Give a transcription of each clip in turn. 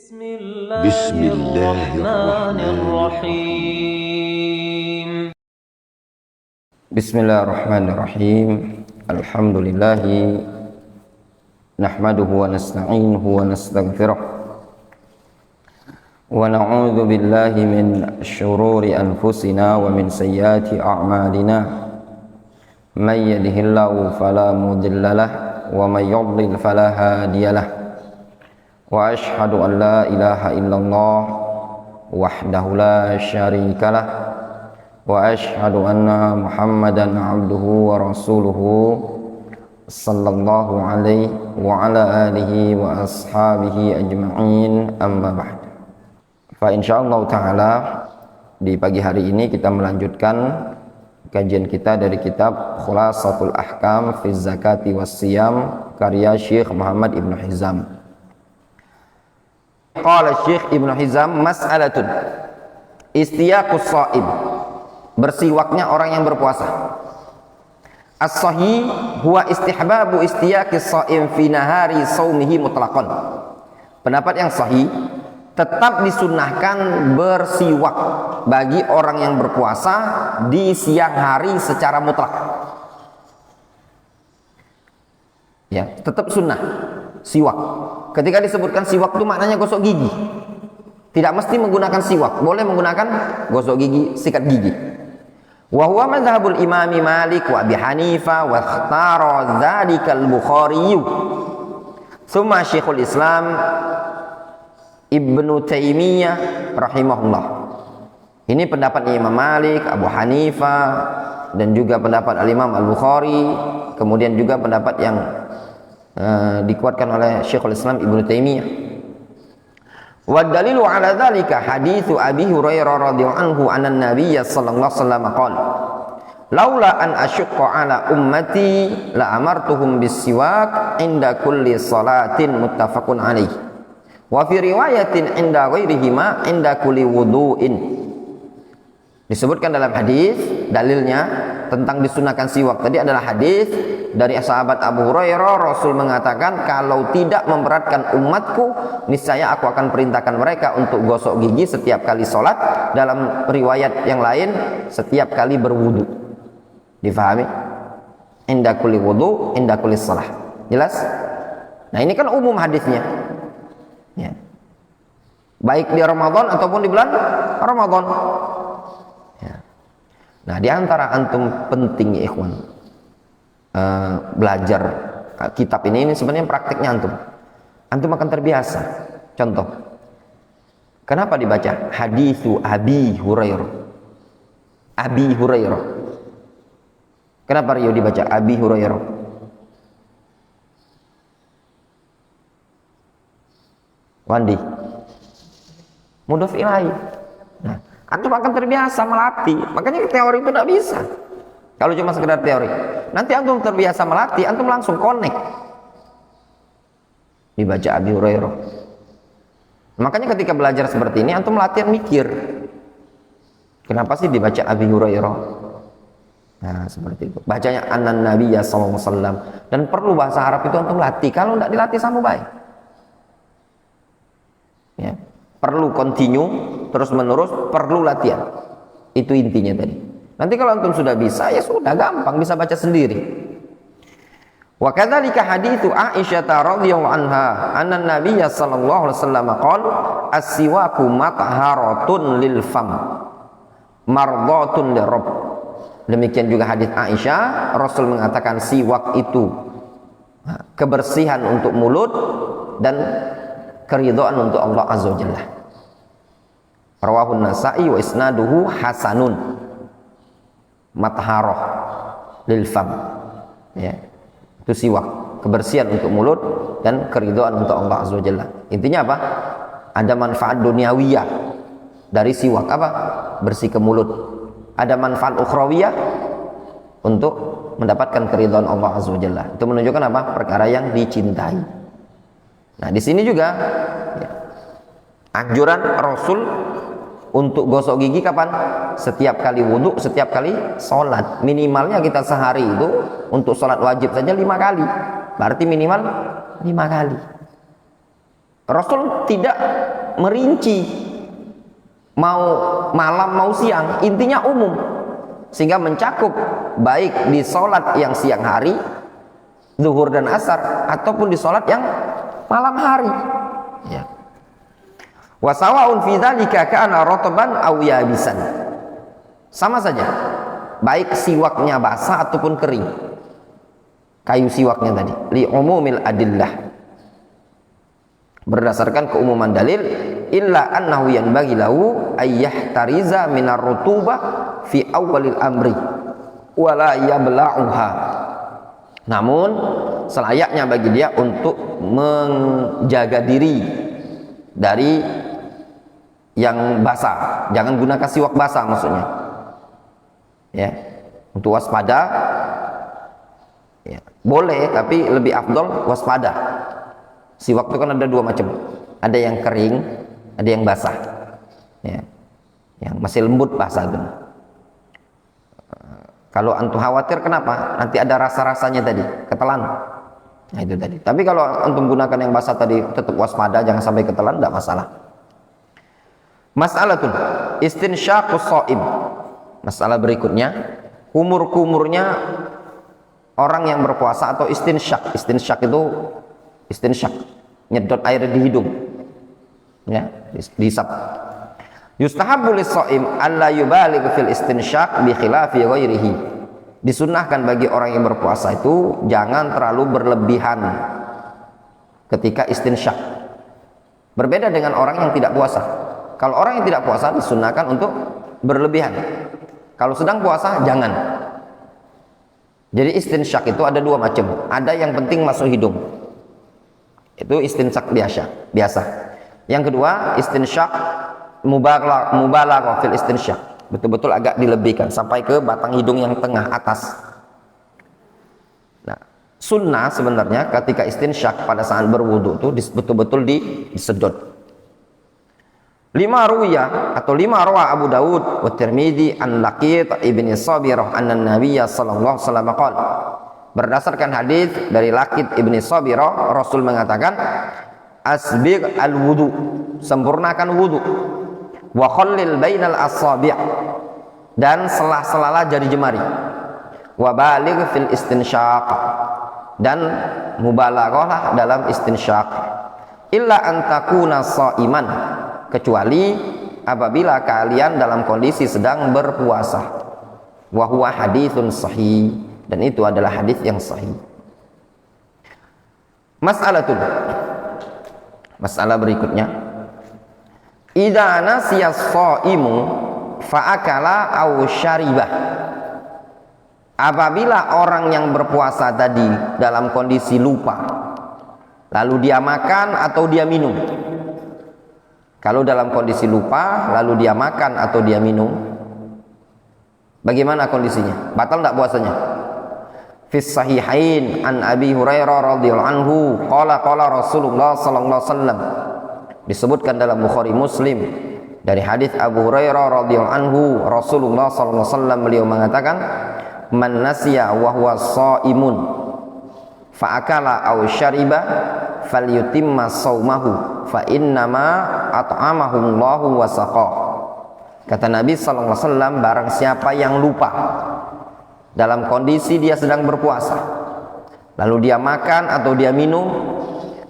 بسم الله الرحمن الرحيم بسم الله الرحمن الرحيم الحمد لله نحمده ونستعينه ونستغفره ونعوذ بالله من شرور أنفسنا ومن سيئات أعمالنا من يهده الله فلا مضل له ومن يضلل فلا هادي له وأشهد أن لا إله إلا الله وحده لا شريك له وأشهد أن محمدا عبده ورسوله صلى الله عليه وعلى آله وأصحابه أجمعين أما بعد. Insyaallah ta'ala di pagi hari ini kita melanjutkan kajian kita dari kitab Khulasatul Ahkam fi Zakati was Siyam karya Syekh Muhammad Ibn Hizam. Qala Syekh Ibn Hizam mas'alatun istiyaqus shaim, bersiwaknya orang yang berpuasa. As-sahih huwa istihbabu istiyaqis shaim fi nahari shaumihi mutlaqan. Pendapat yang sahih, tetap disunnahkan bersiwak bagi orang yang berpuasa di siang hari secara mutlak. Ya, tetap sunnah siwak. Ketika disebutkan siwak itu maknanya gosok gigi. Tidak mesti menggunakan siwak, boleh menggunakan gosok gigi, sikat gigi. Wa huwa madhhabul Imam Malik wa Abi Hanifah wa ikhtara dzalika al-Bukhari. Tsumma Syekhul Islam Ibnu Taimiyah rahimahullah. Ini pendapatnya Imam Malik, Abu Hanifah, dan juga pendapat Al-Imam Al-Bukhari, kemudian juga pendapat yang dikuatkan oleh Syekhul Islam Ibnu Taimiyah. Wa dalilu ala dzalika haditsu Abi Hurairah radhiyallahu anhu anna Nabiy sallallahu alaihi wasallam qala laula an asyqa ala ummati la amartuhum bis-siwak inda kulli salatin muttafaqun alaih. Wa fi riwayatin inda ghairihima inda kulli wudu'in. Disebutkan dalam hadis, dalilnya tentang disunahkan siwak tadi adalah hadis dari sahabat Abu Hurairah. Rasul mengatakan, kalau tidak memberatkan umatku, niscaya aku akan perintahkan mereka untuk gosok gigi setiap kali sholat. Dalam riwayat yang lain, setiap kali berwudu. Difahami? Inda kulli wudu, inda kulli sholat. Jelas? Nah, ini kan umum hadisnya. Ya. Baik di Ramadan ataupun di bulan Ramadan. Ya. Nah, di antara antum penting ya ikhwan, belajar kitab ini sebenarnya prakteknya antum akan terbiasa. Contoh, kenapa dibaca haditsu Abi Hurairah? Abi Hurairah. Kenapa Rio dibaca Abi Hurairah? Wandi mudhof ilaih. Nah, antum akan terbiasa melatih. Makanya teori itu tidak bisa kalau cuma sekedar teori. Nanti antum terbiasa melatih, antum langsung connect. Dibaca Abi Hurairah. Makanya ketika belajar seperti ini, antum latihan mikir, kenapa sih dibaca Abi Hurairah? Nah, seperti itu. Bacanya anan Nabiy sallallahu alaihi wasallam. Dan perlu bahasa Arab itu antum latih. Kalau tidak dilatih sama baik. Ya, perlu continue, terus menerus, perlu latihan. Itu intinya tadi. Nanti kalau antum sudah bisa, ya sudah gampang, bisa baca sendiri. Wa kadzalika haditsu Aisyah radhiyallahu anha anna Nabiy sallallahu alaihi wasallam qala as-siwaku matharatun lil fam mardhatun lirabb. Demikian juga hadis Aisyah, Rasul mengatakan siwak itu kebersihan untuk mulut dan keridhaan untuk Allah azza wajalla. Rawahun Nasa'i wa isnaduhu hasanun. Matharah lil fam. Ya. Itu siwak, kebersihan untuk mulut dan keridhaan untuk Allah azza wajalla. Intinya apa? Ada manfaat duniawiyah dari siwak, apa? Bersih ke mulut. Ada manfaat ukhrawiyah untuk mendapatkan keridhaan Allah azza wajalla. Itu menunjukkan apa? Perkara yang dicintai. Nah, di sini juga ya, anjuran Rasul untuk gosok gigi kapan? Setiap kali wudhu, setiap kali sholat. Minimalnya kita sehari itu untuk sholat wajib saja 5 kali. Berarti minimal 5 kali. Rasul tidak merinci mau malam mau siang, intinya umum, sehingga mencakup baik di sholat yang siang hari, zuhur dan asar, ataupun di sholat yang malam hari. Ya. Wa sawaun fi dzalika kana rataban aw yabisan. Sama saja, baik siwaknya basah ataupun kering. Kayu siwaknya tadi, li umumil adillah. Berdasarkan keumuman dalil, illa annahu yanbaghi lahu ayyahtariza minar rutubah fi awalil amri wala yabla'uha. Namun selayaknya bagi dia untuk menjaga diri dari yang basah. Jangan gunakan siwak basah maksudnya. Ya, untuk waspada. Ya, boleh, tapi lebih afdol waspada. Siwak itu kan ada dua macam. Ada yang kering, ada yang basah. Ya. Yang masih lembut basah itu. Kalau antum khawatir kenapa? Nanti ada rasa-rasanya tadi, ketelan. Nah itu tadi. Tapi kalau antum gunakan yang basah tadi, tetap waspada, jangan sampai ketelan, tidak masalah. Mas'alatun istinsyaqus shaim. Masalah berikutnya, kumur-kumurnya orang yang berpuasa atau istinsyak. Istinsyak itu istinsyak, nyedot air di hidung, ya, dihisap. Yustahabbu lis-shaim alla yubaligh fil istinsyak bi khilafi ghairihi. Disunnahkan bagi orang yang berpuasa itu jangan terlalu berlebihan ketika istinsyak. Berbeda dengan orang yang tidak puasa. Kalau orang yang tidak puasa disunnahkan untuk berlebihan. Kalau sedang puasa jangan. Jadi istinsyak itu ada dua macam. Ada yang penting masuk hidung. Itu istinsyak biasa. Yang kedua, istinsyak mubalaghah fil istinsyak. Betul-betul agak dilebihkan sampai ke batang hidung yang tengah atas. Nah, sunnah sebenarnya ketika istinsyak pada saat berwudu itu betul-betul disedot. 5 rawa Abu Dawud wa Tirmidzi an Laqit ibn Sabirah anna Nabiyya sallallahu alaihi wasallam qala. Berdasarkan hadis dari Laqit ibn Sabirah, Rasul mengatakan, asbigh al-wudu, sempurnakan wudu, wa khallil bainal asabi', dan selah-selalah jari jemari, wa baligh fil istinsyaq, dan mubalaghah dalam istinsyaq, illa an takuna shaiman, kecuali apabila kalian dalam kondisi sedang berpuasa. Wa huwa haditsun sahih, dan itu adalah hadis yang sahih. Masalah berikutnya, idza nasiya shaimu fa akala aw syaribah. Apabila orang yang berpuasa tadi dalam kondisi lupa, lalu dia makan atau dia minum. Kalau dalam kondisi lupa lalu dia makan atau dia minum, bagaimana kondisinya? Batal tidak puasanya? Fis sahihain an Abi Hurairah radhiyallahu anhu qala Rasulullah sallallahu alaihi wasallam. Disebutkan dalam Bukhari Muslim dari hadis Abu Hurairah radhiyallahu anhu, Rasulullah sallallahu alaihi wasallam beliau mengatakan, man nasiya wa huwa shaimun fa akala aw syariba falyutimma shaumahu fa innama at'amahullahu wa saqa. Kata Nabi sallallahu alaihi wasallam, barang siapa yang lupa dalam kondisi dia sedang berpuasa, lalu dia makan atau dia minum,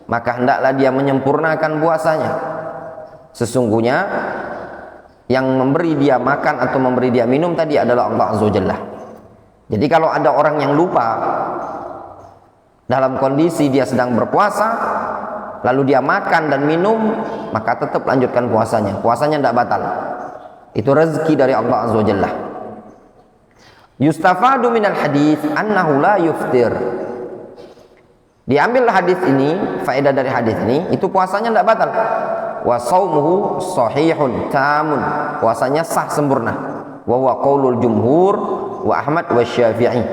maka hendaklah dia menyempurnakan puasanya. Sesungguhnya yang memberi dia makan atau memberi dia minum tadi adalah Allah Azza wa Jalla. Jadi kalau ada orang yang lupa dalam kondisi dia sedang berpuasa, lalu dia makan dan minum, maka tetap lanjutkan puasanya. Puasanya tidak batal. Itu rezeki dari Allah Azza wa Jalla. Yustafadu minal hadis annahu la yuftir. Diambil hadis ini, faedah dari hadis ini, itu puasanya tidak batal. Wa shaumuhu sahihun tamun, puasanya sah sempurna. Wa huwa qaulul jumhur wa Ahmad wa Syafi'i.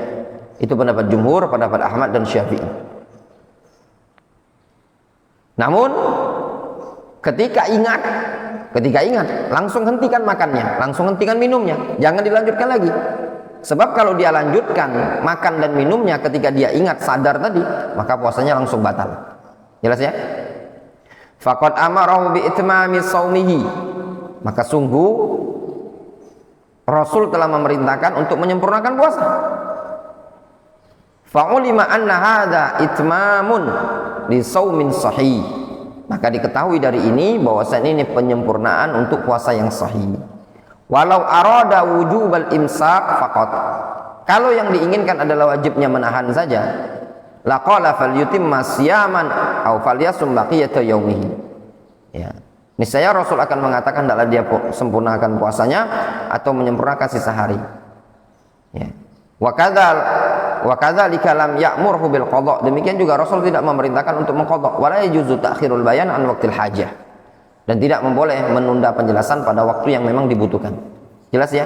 Itu pendapat jumhur, pendapat Ahmad dan Syafi'i. Namun ketika ingat, langsung hentikan makannya, langsung hentikan minumnya, jangan dilanjutkan lagi. Sebab kalau dia lanjutkan makan dan minumnya ketika dia ingat sadar tadi, maka puasanya langsung batal. Jelas ya? faqad amarahu bi itmami saumihi, maka sungguh Rasul telah memerintahkan untuk menyempurnakan puasa. Fa'ulima anna hadza itmamun li saumin sahih, maka diketahui dari ini bahwasanya ini penyempurnaan untuk puasa yang sahih. Walau arada wujubal imsak faqat, kalau yang diinginkan adalah wajibnya menahan saja, laqala falyutimma siyaman aw falyasum baqiyata yaumihi. Ya. Niscaya Rasul akan mengatakan hendaklah dia sempurnakan puasanya atau menyempurnakan sisa hari. Ya. Wa kadzalika lam ya'murhu bil qada. Demikian juga Rasul tidak memerintahkan untuk mengqadha. Wala yajuzu ta'khirul bayan an waqtil hajah. Dan tidak memboleh menunda penjelasan pada waktu yang memang dibutuhkan. Jelas ya?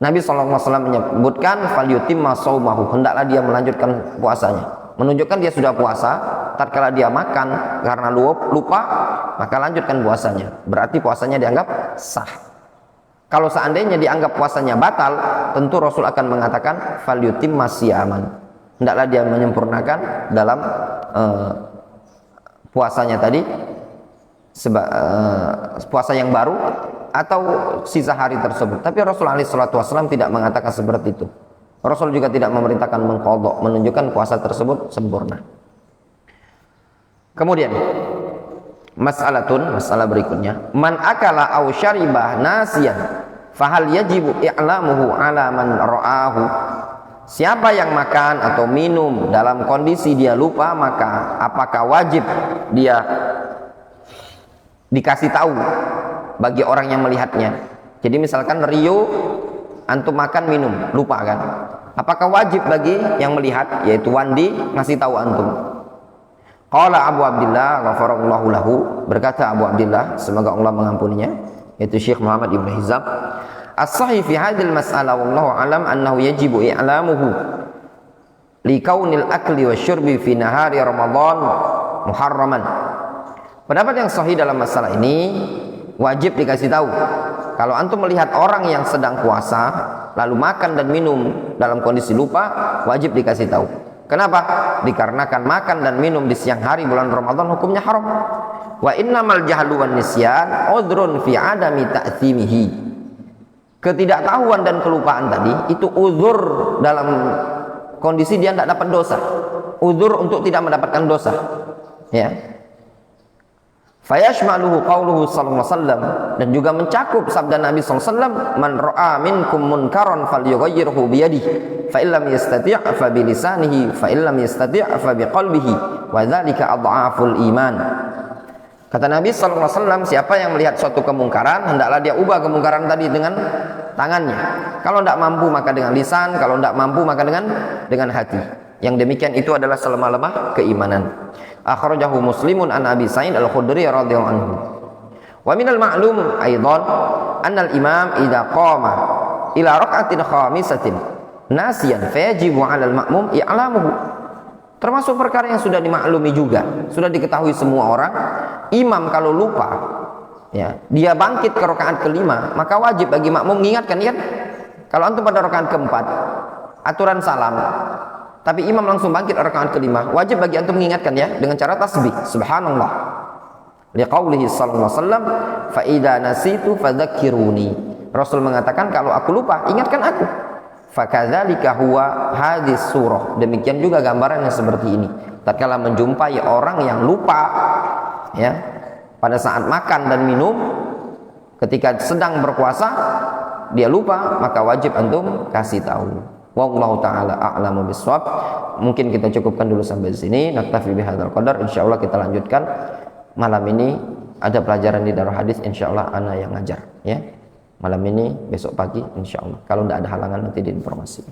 Nabi SAW menyebutkan falyutimma shaumahu, hendaklah dia melanjutkan puasanya. Menunjukkan dia sudah puasa, tatkala dia makan karena lupa, maka lanjutkan puasanya. Berarti puasanya dianggap sah. Kalau seandainya dianggap puasanya batal, tentu Rasul akan mengatakan falyutimma siyaman, hendaklah dia menyempurnakan dalam puasanya tadi, puasa yang baru atau sisa hari tersebut. Tapi Rasul SAW tidak mengatakan seperti itu. Rasul juga tidak memerintahkan mengqadha, menunjukkan puasa tersebut sempurna. Kemudian masalah berikutnya, man akala aw syaribah nasiyan fahal yajibu i'lamuhu ala man ra'ahu. Siapa yang makan atau minum dalam kondisi dia lupa, maka apakah wajib dia dikasih tahu bagi orang yang melihatnya? Jadi misalkan Rio antum makan minum lupa kan, apakah wajib bagi yang melihat, yaitu Wandi, ngasih tahu antum? Qala Abu Abdillah ghafarallahu lahu, berkata Abu Abdillah, semoga Allah mengampuninya, yaitu Syekh Muhammad Ibn Hizam, as-sahih fi hadhil mas'alah wallahu alam annahu yajibu i'lamuhu li kaunil akli wasyurbi fi nahari Ramadan muharraman. Pendapat yang sahih dalam masalah ini, wajib dikasih tahu. Kalau antum melihat orang yang sedang puasa lalu makan dan minum dalam kondisi lupa, wajib dikasih tahu. Kenapa? Dikarenakan makan dan minum di siang hari bulan Ramadan hukumnya haram. Wa innamal jahlu wan nisyan udhrun fi adami ta'thimihi. Ketidaktahuan dan kelupaan tadi itu uzur dalam kondisi dia tidak dapat dosa. Uzur untuk tidak mendapatkan dosa. Ya. Fayashmaluhu qauluhu sallallahu alaihi wasallam, dan juga mencakup sabda Nabi sallallahu alaihi wasallam, man ra'a minkum munkaran falyughayyirhu bi yadihi fa illam yastati' fa bi lisanihi fa illam yastati' fa bi qalbihi wa dzalika adhaful iman. Kata Nabi sallallahu alaihi wasallam, siapa yang melihat suatu kemungkaran, hendaklah dia ubah kemungkaran tadi dengan tangannya. Kalau tidak mampu maka dengan lisan, kalau tidak mampu maka dengan hati. Yang demikian itu adalah selemah-lemah keimanan. Akhrajahu Muslimun an Abi Sa'id Al-Khudri radhiyallahu anhu. Wa minal ma'lum aidan anna al-imam idza qama ila rak'atin khamisatin nasiyan fayajibu 'ala al-ma'mum i'lamuhu. Termasuk perkara yang sudah dimaklumi juga, sudah diketahui semua orang, imam kalau lupa, ya, dia bangkit ke rakaat kelima, maka wajib bagi makmum mengingatkan, ya. Kalau antum pada rakaat keempat, aturan salam, tapi imam langsung bangkit rakaat kelima, wajib bagi antum mengingatkan, ya, dengan cara tasbih, subhanallah. Liqaulihi sallallahu alaihi wasallam, fa idza nasitu fadzakiruni. Rasul mengatakan, kalau aku lupa, ingatkan aku. Fakadzalika huwa hadis surah. Demikian juga gambarannya seperti ini. Tatkala menjumpai orang yang lupa, ya, pada saat makan dan minum, ketika sedang berpuasa dia lupa, maka wajib antum kasih tahu. Wallahu taala a'lamu bissawab. Mungkin kita cukupkan dulu sampai sini. Naktafi bihadzal qadar. Insyaallah kita lanjutkan malam ini. Ada pelajaran di Darul Hadis, insyaallah ana yang ngajar, ya. Malam ini, besok pagi, insya Allah. Kalau tidak ada halangan nanti diinformasi.